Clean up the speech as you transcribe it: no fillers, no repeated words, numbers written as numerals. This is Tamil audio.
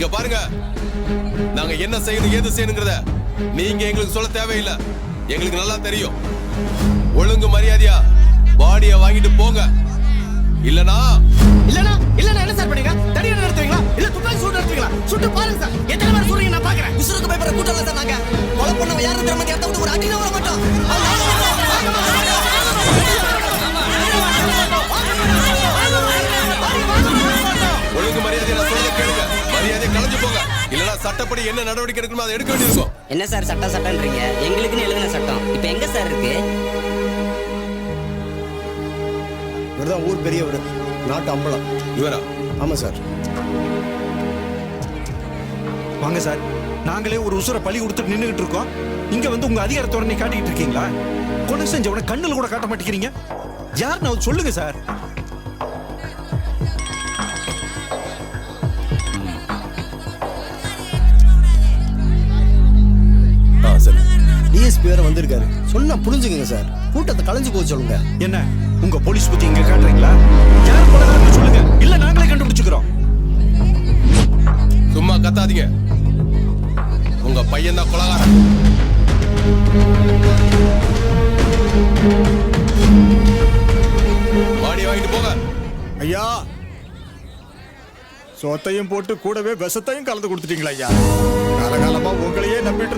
இங்க பாருங்க, நாங்க என்ன செய்யணும் ஏது செய்யணுங்கிறத நீங்க எங்களுக்கு சொல்ல தேவையில்லை. எங்களுக்கு நல்லா தெரியும். ஒழுங்கு மரியாதையா பாடிய வாங்கிட்டு போங்க. இல்லனா என்ன சார் பண்ணீங்க? தடியை நடத்துவீங்களா இல்ல துப்பாக்கி சூடு நடத்துவீங்களா? சுட்டு பாருங்க சார். எத்தனை பேர் சொல்றீங்க நான் பாக்குறேன். உசுருக்கு பயப்படுற கூட்டம் இல்ல சார் நாங்க. கொலை பண்ணவ யாரும் திரும்ப கேட்ட விட்டு ஒரு அடி தான் வர மாட்டோம். ஒழுங்கு மரியாதை நான் சொல்றத கேளுங்க. மரியாதை கலந்து போங்க. இல்லனா சட்டப்படி என்ன நடவடிக்கை எடுக்கணுமோ அதை எடுக்க வேண்டியிருக்கும். என்ன சார் சட்டம்ன்றீங்க? எங்களுக்குன்னு எழுதின சட்டம் இப்ப எங்க சார் இருக்கு? இவர்தான் ஊர் பெரியவர், நாட்டு அம்பலம். இவரா? ஆமா சார். வாங்க சார், நாங்களே ஒரு உசுர பலி கொடுத்துட்டு நின்றுகிட்டு இருக்கோம். இங்க வந்து உங்க அதிகார தோரணை காட்டிக்கிட்டு இருக்கீங்களா? கொலை செஞ்சவன கண்ணுல கூட காட்ட மாட்டேங்கிறீங்க. யார் நான் சொல்லுங்க சார். சரி. டிஎஸ்பி வேற வந்திருக்காரு. சொன்னா புரிஞ்சுக்கங்க சார். கூட்டத்தை கலைஞ்சு போக சொல்லுங்க. என்ன உங்க போலீஸ் புத்தி இங்க காட்டுறீங்களா? யார் கொலைகாரன்னு சொல்லுங்க, இல்ல நாங்களே கண்டுபிடிச்சுக்கிறோம். சும்மா கத்தாதீங்க. உங்க பையன் தான் கொலைகாரன். பாடி வாங்கிட்டு போங்க. ஐயா, சோத்தையும் போட்டு கூடவே விஷத்தையும் கலந்து கொடுத்துட்டீங்களா ஐயா? காலகாலமா உங்களையே நம்பிட்டு